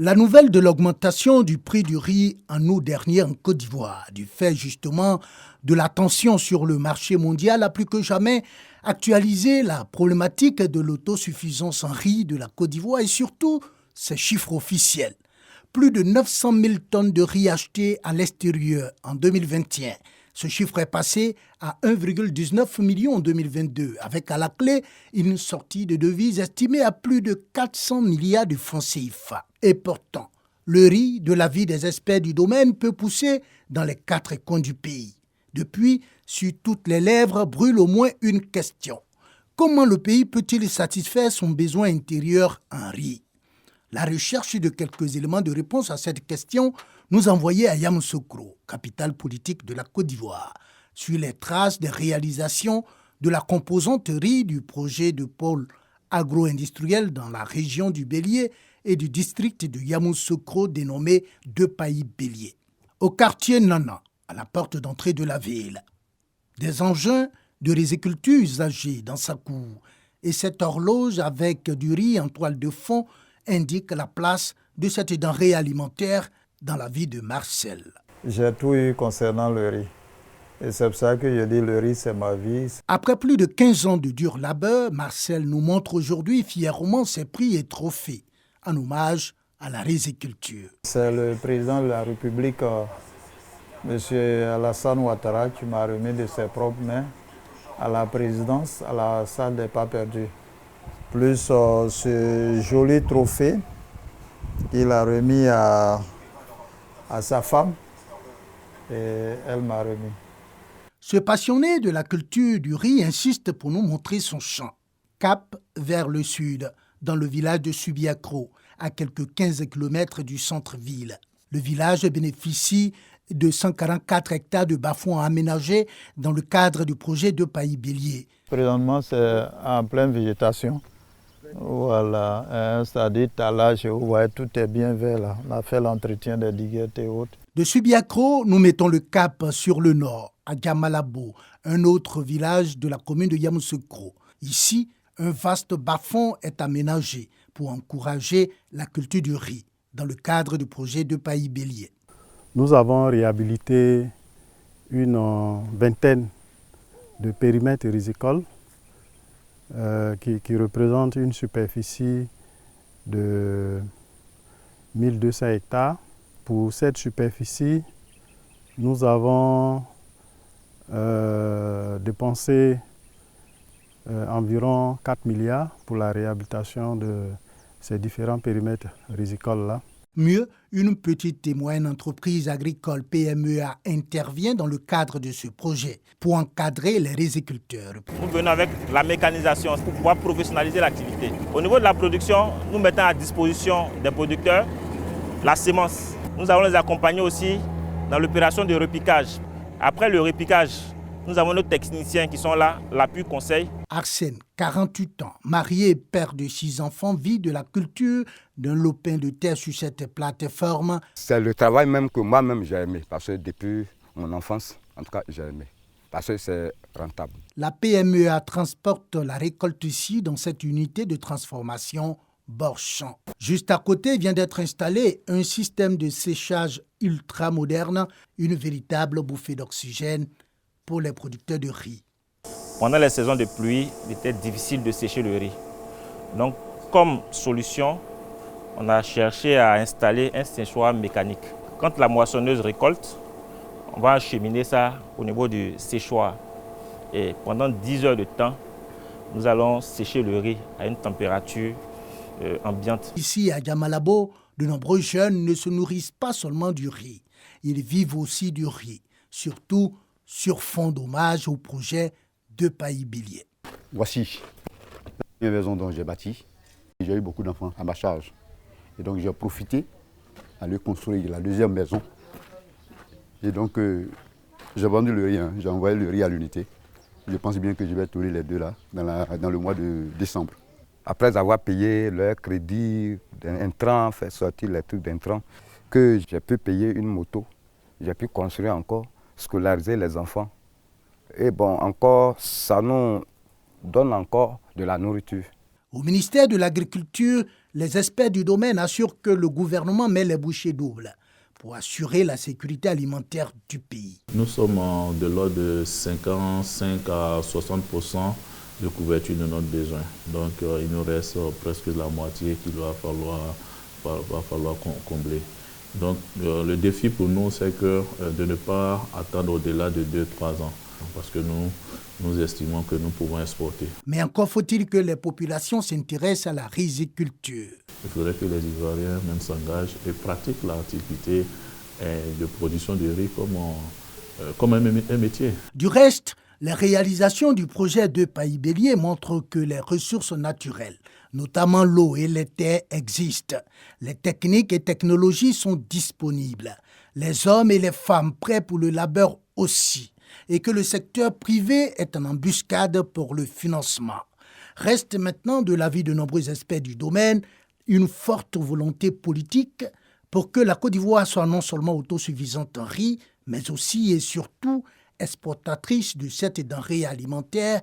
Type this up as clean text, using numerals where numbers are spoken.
La nouvelle de l'augmentation du prix du riz en août dernier en Côte d'Ivoire, du fait justement de la tension sur le marché mondial, a plus que jamais actualisé la problématique de l'autosuffisance en riz de la Côte d'Ivoire et surtout ses chiffres officiels. Plus de 900 000 tonnes de riz achetées à l'extérieur en 2021. Ce chiffre est passé à 1,19 million en 2022, avec à la clé une sortie de devises estimée à plus de 400 milliards de francs CFA. Et pourtant, le riz, de l'avis des experts du domaine, peut pousser dans les 4 coins du pays. Depuis, sur toutes les lèvres brûle au moins une question. Comment le pays peut-il satisfaire son besoin intérieur en riz ? La recherche de quelques éléments de réponse à cette question nous envoyait à Yamoussoukro, capitale politique de la Côte d'Ivoire, sur les traces des réalisations de la composante riz du projet de pôle agro-industriel dans la région du Bélier et du district de Yamoussoukro dénommé Deux Pays Bélier. Au quartier Nana, à la porte d'entrée de la ville, des engins de riziculture usagés dans sa cour et cette horloge avec du riz en toile de fond indique la place de cette denrée alimentaire dans la vie de Marcel. J'ai tout eu concernant le riz. Et c'est pour ça que je dis le riz, c'est ma vie. Après plus de 15 ans de dur labeur, Marcel nous montre aujourd'hui fièrement ses prix et trophées, en hommage à la riziculture. C'est le président de la République, M. Alassane Ouattara, qui m'a remis de ses propres mains à la présidence, à la salle des pas perdus. Plus ce joli trophée qu'il a remis à sa femme et elle m'a remis. Ce passionné de la culture du riz insiste pour nous montrer son champ. Cap vers le sud, dans le village de Subiakro, à quelques 15 km du centre-ville. Le village bénéficie de 144 hectares de bas-fonds aménagés dans le cadre du projet Deux Pays Bélier. Présentement, c'est en pleine végétation. Voilà, c'est-à-dire talage, vous voyez, tout est bien vert là. On a fait l'entretien des diguettes et autres. De Subiakro, nous mettons le cap sur le nord, à Gamalabo, un autre village de la commune de Yamoussoukro. Ici, un vaste bas-fond est aménagé pour encourager la culture du riz, dans le cadre du projet Deux Pays Bélier. Nous avons réhabilité une vingtaine de périmètres rizicoles qui représentent une superficie de 1200 hectares. Pour cette superficie, nous avons dépensé environ 4 milliards pour la réhabilitation de ces différents périmètres rizicoles-là. Mieux, une petite et moyenne entreprise agricole PMEA intervient dans le cadre de ce projet pour encadrer les riziculteurs. Nous venons avec la mécanisation pour pouvoir professionnaliser l'activité. Au niveau de la production, nous mettons à disposition des producteurs la semence. Nous allons les accompagner aussi dans l'opération de repiquage. Après le repiquage, nous avons nos techniciens qui sont là, l'appui conseil. Arsène, 48 ans, marié et père de 6 enfants, vit de la culture d'un lopin de terre sur cette plateforme. C'est le travail même que moi-même j'ai aimé, parce que depuis mon enfance, en tout cas, j'ai aimé, parce que c'est rentable. La PMEA transporte la récolte ici dans cette unité de transformation Borchamp. Juste à côté vient d'être installé un système de séchage ultra moderne, une véritable bouffée d'oxygène pour les producteurs de riz. Pendant les saisons de pluie, il était difficile de sécher le riz. Donc, comme solution, on a cherché à installer un séchoir mécanique. Quand la moissonneuse récolte, on va acheminer ça au niveau du séchoir. Et pendant 10 heures de temps, nous allons sécher le riz à une température ambiante. Ici, à Gamalabo, de nombreux jeunes ne se nourrissent pas seulement du riz. Ils vivent aussi du riz, surtout sur fond d'hommage au projet Deux Pays Bélier. Voici une maison dont j'ai bâti. J'ai eu beaucoup d'enfants à ma charge. Et donc j'ai profité à lui construire la deuxième maison. Et donc j'ai vendu le riz, j'ai envoyé le riz à l'unité. Je pense bien que je vais tourner les deux là dans le mois de décembre. Après avoir payé leur crédit d'intrant, fait sortir les trucs d'intrant, que j'ai pu payer une moto, j'ai pu construire encore, scolariser les enfants. Et bon, encore, ça nous donne encore de la nourriture. Au ministère de l'Agriculture, Les experts du domaine assurent que le gouvernement met les bouchées doubles pour assurer la sécurité alimentaire du pays. Nous sommes de l'ordre de 55 à 60% de couverture de notre besoin. Donc il nous reste presque la moitié qu'il va falloir combler. Donc le défi pour nous, c'est de ne pas attendre au-delà de 2-3 ans, parce que nous estimons que nous pouvons exporter. Mais encore faut-il que les populations s'intéressent à la riziculture. Il faudrait que les Ivoiriens même s'engagent et pratiquent l'activité de production de riz comme un métier. Du reste, les réalisations du projet de Pays Bélier montrent que les ressources naturelles, notamment l'eau et les terres, existent. Les techniques et technologies sont disponibles. Les hommes et les femmes prêts pour le labeur aussi. Et que le secteur privé est en embuscade pour le financement. Reste maintenant, de l'avis de nombreux experts du domaine, une forte volonté politique pour que la Côte d'Ivoire soit non seulement autosuffisante en riz, mais aussi et surtout exportatrice de cette denrée alimentaire